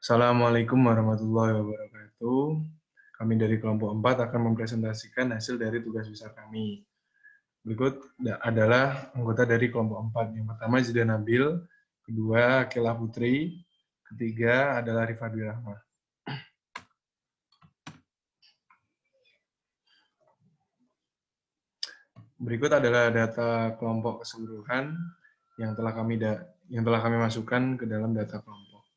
Assalamualaikum warahmatullahi wabarakatuh. Kami dari kelompok 4 akan mempresentasikan hasil dari tugas besar kami. Berikut adalah anggota dari kelompok 4. Yang pertama Zida Nabil, kedua Akila Putri, ketiga adalah Rifadwi Rahma. Berikut adalah data kelompok keseluruhan yang telah kami masukkan ke dalam data kelompok.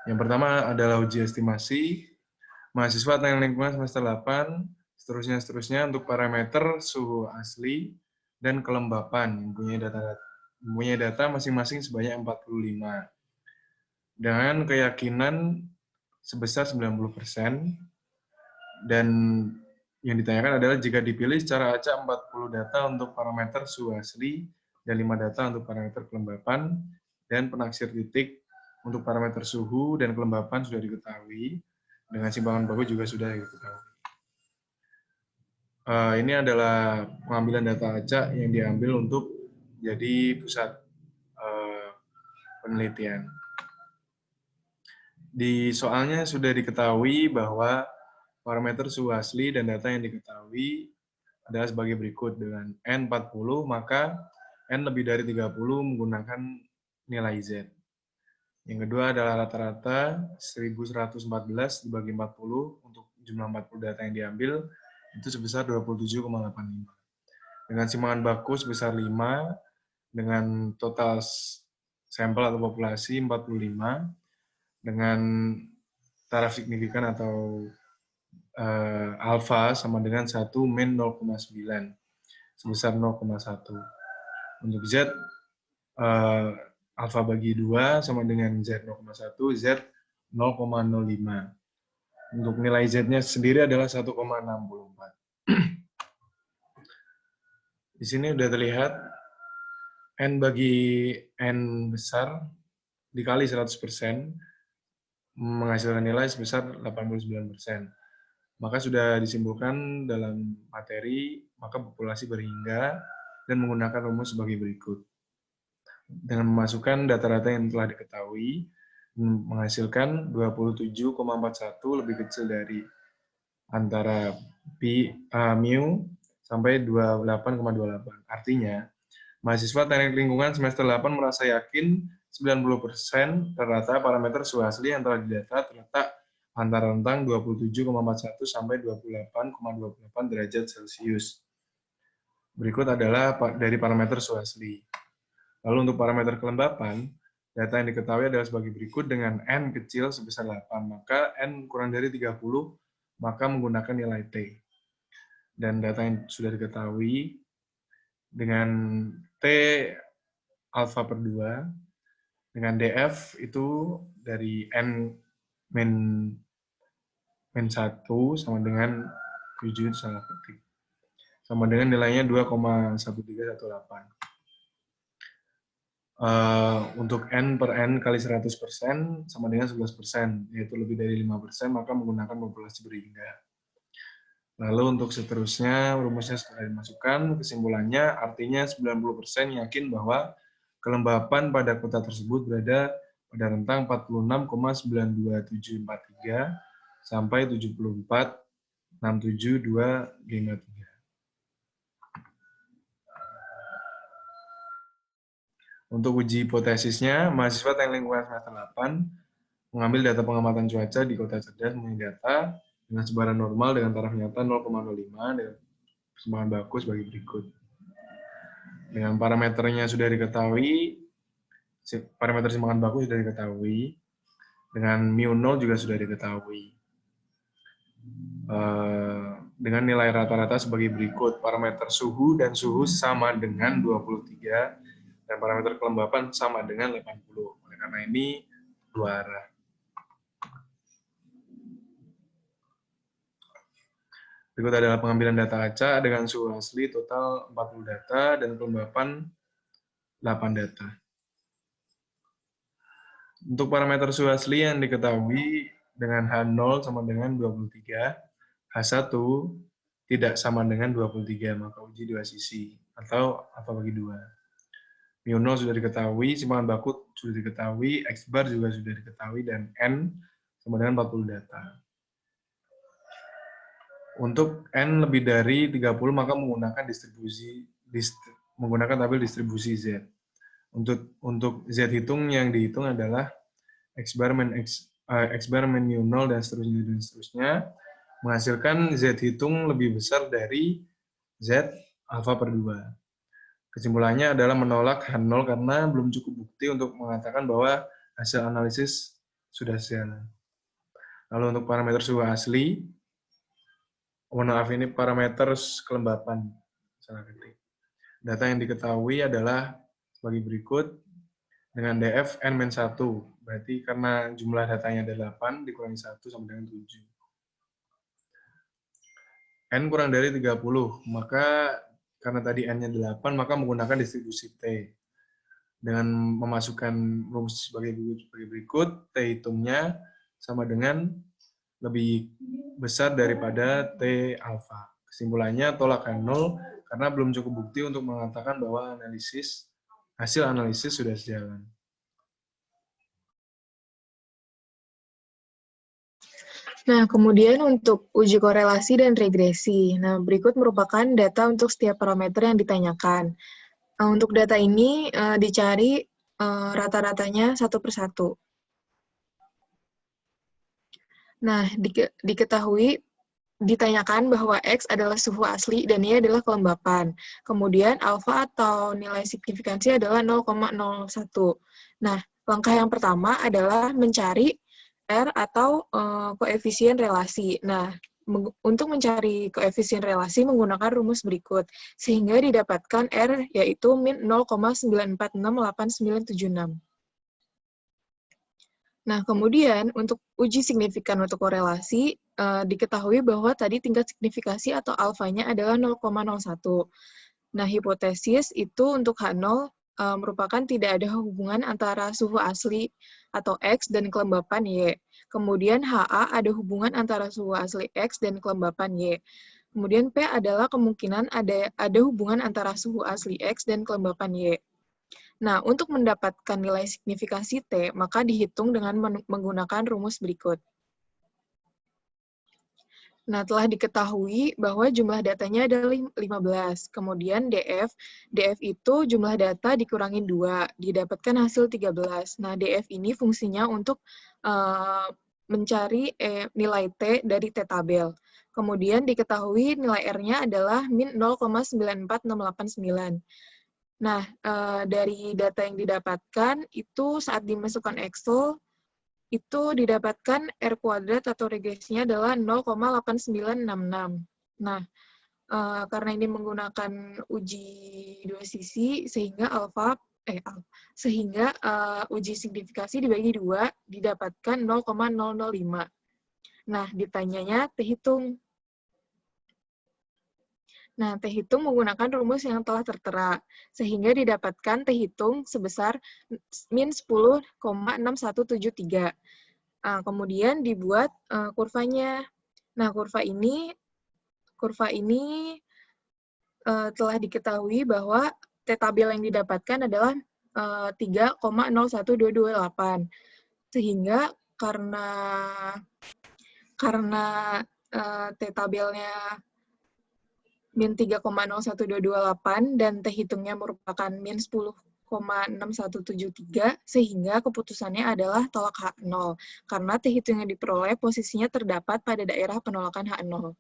Yang pertama adalah uji estimasi mahasiswa teknik lingkungan semester 8, seterusnya untuk parameter suhu asli dan kelembapan yang punya data masing-masing sebanyak 45 dengan keyakinan sebesar 90%, dan yang ditanyakan adalah jika dipilih secara acak 40 data untuk parameter suhu asli dan 5 data untuk parameter kelembapan, dan penaksir titik untuk parameter suhu dan kelembapan sudah diketahui, dengan simpangan baku juga sudah diketahui. Ini adalah pengambilan data acak yang diambil untuk jadi pusat penelitian. Di soalnya sudah diketahui bahwa parameter suhu asli dan data yang diketahui adalah sebagai berikut. Dengan N40, maka N lebih dari 30 menggunakan nilai Z. Yang kedua adalah rata-rata 1114 dibagi 40 untuk jumlah 40 data yang diambil, itu sebesar 27,85. Dengan simpangan baku sebesar 5, dengan total sampel atau populasi 45, dengan taraf signifikan atau alfa sama dengan 1 min 0,9 sebesar 0,1. Untuk Z, alfa bagi 2 sama dengan Z 0,1, Z 0,05. Untuk nilai Z-nya sendiri adalah 1,64. Di sini sudah terlihat N bagi N besar dikali 100% menghasilkan nilai sebesar 89%. Maka sudah disimpulkan dalam materi, maka populasi berhingga dan menggunakan rumus sebagai berikut. Dengan memasukkan data-data yang telah diketahui, menghasilkan 27,41 lebih kecil dari antara mu sampai 28,28. Artinya, mahasiswa teknik lingkungan semester 8 merasa yakin 90% rata parameter suhu asli yang telah didata terletak antara rentang 27,41 sampai 28,28 derajat Celcius. Berikut adalah dari parameter suhu asli. Lalu untuk parameter kelembapan, data yang diketahui adalah sebagai berikut dengan N kecil sebesar 8, maka N kurang dari 30, maka menggunakan nilai T. Dan data yang sudah diketahui dengan T alfa per 2, dengan DF itu dari N min 1 sama dengan 7 salah ketik. Sama dengan nilainya 2,1318. Untuk N per N kali 100% sama dengan 11%, yaitu lebih dari 5%, maka menggunakan populasi berhingga. Lalu untuk seterusnya, rumusnya setelah dimasukkan, kesimpulannya artinya 90% yakin bahwa kelembapan pada kota tersebut berada pada rentang 46,92743 sampai 74,67253. Untuk uji hipotesisnya, mahasiswa teknik lingkungan semester 8 mengambil data pengamatan cuaca di kota cerdas memilih data dengan sebaran normal dengan taraf nyata 0,05 dan persimpangan baku sebagai berikut. Dengan parameternya sudah diketahui, parameter simpangan baku sudah diketahui, dengan mu 0 juga sudah diketahui. Dengan nilai rata-rata sebagai berikut, parameter suhu dan suhu sama dengan 23, dan parameter kelembapan sama dengan 80. Oleh karena ini, dua arah. Berikut adalah pengambilan data acak dengan suhu asli total 40 data dan kelembapan 8 data. Untuk parameter suhu asli yang diketahui dengan H0 sama dengan 23, H1 tidak sama dengan 23, maka uji dua sisi, atau alfa bagi 2. mu0 sudah diketahui, simpangan baku sudah diketahui, X bar juga sudah diketahui, dan N sama dengan 40 data. Untuk N lebih dari 30, maka menggunakan menggunakan tabel distribusi Z. Untuk Z hitung yang dihitung adalah X bar min mu0 dan seterusnya, menghasilkan Z hitung lebih besar dari Z alfa per 2. Kesimpulannya adalah menolak H0 karena belum cukup bukti untuk mengatakan bahwa hasil analisis sudah sejalan. Lalu untuk parameter suhu asli, maaf ini parameter kelembapan, salah ketik. Data yang diketahui adalah sebagai berikut, dengan DF N-1, berarti karena jumlah datanya ada 8, dikurangi 1 sama dengan 7. N kurang dari 30, maka karena tadi N-nya 8, maka menggunakan distribusi T. Dengan memasukkan rumus sebagai berikut, T hitungnya sama dengan lebih besar daripada T alfa. Kesimpulannya tolak H0 karena belum cukup bukti untuk mengatakan bahwa hasil analisis sudah sejalan. Nah, kemudian untuk uji korelasi dan regresi. Nah, berikut merupakan data untuk setiap parameter yang ditanyakan. Untuk data ini dicari rata-ratanya satu persatu. Nah, diketahui ditanyakan bahwa X adalah suhu asli dan Y adalah kelembapan. Kemudian alfa atau nilai signifikansi adalah 0,01. Nah, langkah yang pertama adalah mencari R atau koefisien relasi. Nah, untuk mencari koefisien relasi menggunakan rumus berikut, sehingga didapatkan R yaitu min 0,9468976. Nah, kemudian untuk uji signifikan untuk korelasi, diketahui bahwa tadi tingkat signifikasi atau alfanya adalah 0,01. Nah, hipotesis itu untuk H0 merupakan tidak ada hubungan antara suhu asli atau X dan kelembapan Y. Kemudian HA ada hubungan antara suhu asli X dan kelembapan Y. Kemudian P adalah kemungkinan ada hubungan antara suhu asli X dan kelembapan Y. Nah, untuk mendapatkan nilai signifikasi T, maka dihitung dengan menggunakan rumus berikut. Nah, telah diketahui bahwa jumlah datanya ada 15. Kemudian DF itu jumlah data dikurangi 2, didapatkan hasil 13. Nah, DF ini fungsinya untuk mencari nilai T dari T tabel. Kemudian diketahui nilai R-nya adalah min 0,94689. Nah, dari data yang didapatkan, itu saat dimasukkan Excel, itu didapatkan R kuadrat atau regresinya adalah 0,8966. Nah, karena ini menggunakan uji dua sisi, sehingga uji signifikasi dibagi 2, didapatkan 0,005. Nah, ditanyanya T hitung. Nah, T hitung menggunakan rumus yang telah tertera, sehingga didapatkan T hitung sebesar min 10,6173. Kemudian dibuat kurvanya. Nah, kurva ini telah diketahui bahwa T tabel yang didapatkan adalah 3,01228. Sehingga karena T tabelnya min 3,01228 dan T hitungnya merupakan min 10,6173, sehingga keputusannya adalah tolak H0, karena T hitung yang diperoleh posisinya terdapat pada daerah penolakan H0.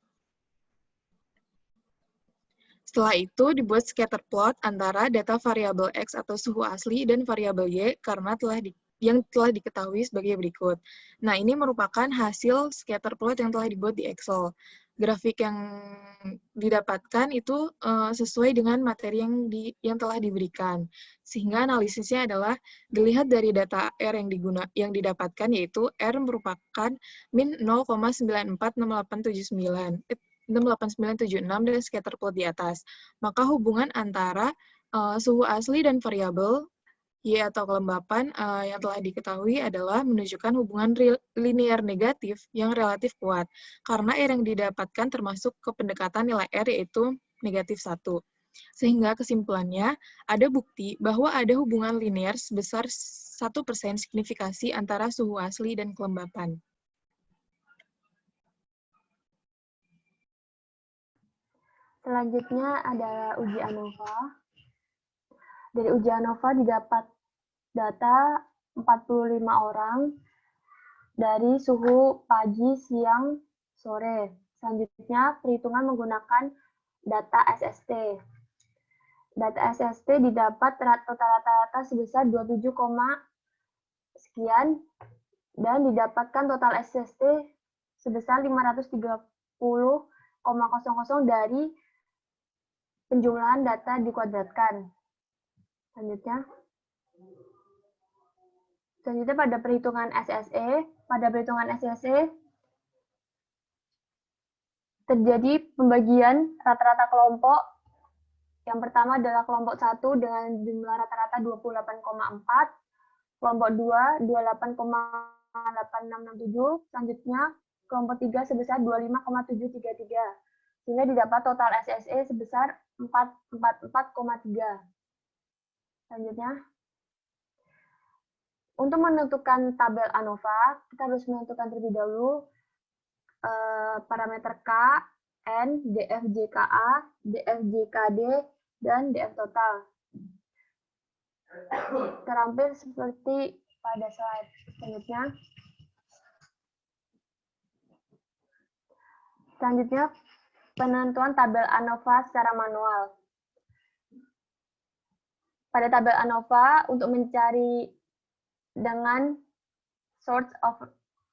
Setelah itu dibuat scatter plot antara data variabel X atau suhu asli dan variabel Y karena yang telah diketahui sebagai berikut. Nah, ini merupakan hasil scatter plot yang telah dibuat di Excel. Grafik yang didapatkan itu sesuai dengan materi yang telah diberikan. Sehingga analisisnya adalah dilihat dari data R yang didapatkan, yaitu R merupakan min 0,94689 dan scatter plot di atas. Maka hubungan antara suhu asli dan variabel Y atau kelembapan yang telah diketahui adalah menunjukkan hubungan linear negatif yang relatif kuat, karena R yang didapatkan termasuk ke pendekatan nilai R yaitu -1. Sehingga kesimpulannya, ada bukti bahwa ada hubungan linear sebesar 1% signifikasi antara suhu asli dan kelembapan. Selanjutnya adalah uji ANOVA. Dari uji ANOVA didapat data 45 orang dari suhu pagi, siang, sore. Selanjutnya, perhitungan menggunakan data SST. Data SST didapat total rata-rata sebesar 27, sekian dan didapatkan total SST sebesar 530,00 dari penjumlahan data dikuadratkan. Selanjutnya pada perhitungan SSE, terjadi pembagian rata-rata kelompok. Yang pertama adalah kelompok 1 dengan jumlah rata-rata 28,4, kelompok 2 28,8667, selanjutnya kelompok 3 sebesar 25,733, sehingga didapat total SSE sebesar 444,3. Selanjutnya, untuk menentukan tabel ANOVA, kita harus menentukan terlebih dahulu parameter K, N, DFJKA, DFJKD, dan DF total. Terampil seperti pada slide selanjutnya. Penentuan tabel ANOVA secara manual. Pada tabel ANOVA, untuk mencari dengan source of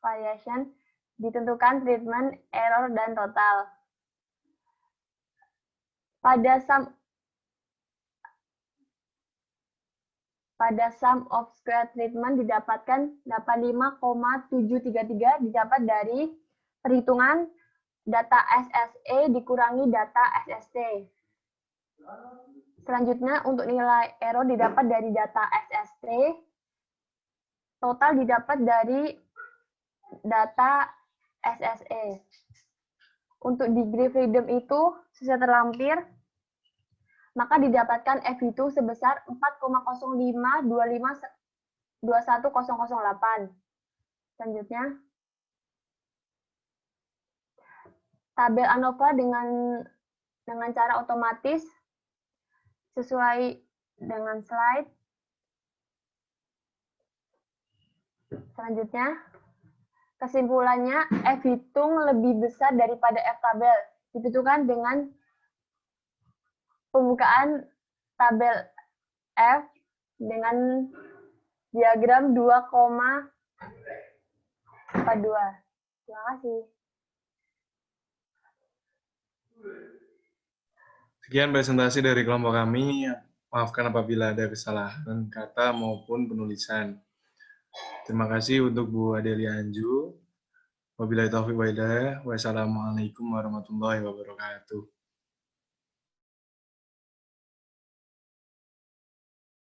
variation, ditentukan treatment, error, dan total. Pada sum of square treatment didapatkan 85,733 didapat dari perhitungan data SSE dikurangi data SST. Selanjutnya, untuk nilai error didapat dari data SST, total didapat dari data SSE. Untuk degree freedom itu sesuai terlampir, maka didapatkan F itu sebesar 4,052521,008. Selanjutnya, tabel ANOVA dengan cara otomatis sesuai dengan slide. Selanjutnya, kesimpulannya F hitung lebih besar daripada F tabel. Ditentukan dengan pembukaan tabel F dengan diagram 2,42. Terima kasih. Sekian presentasi dari kelompok kami. Maafkan apabila ada kesalahan kata maupun penulisan. Terima kasih untuk Bu Adelia Anju. Wabillahi taufiq wa hidayah. Wassalamualaikum warahmatullahi wabarakatuh.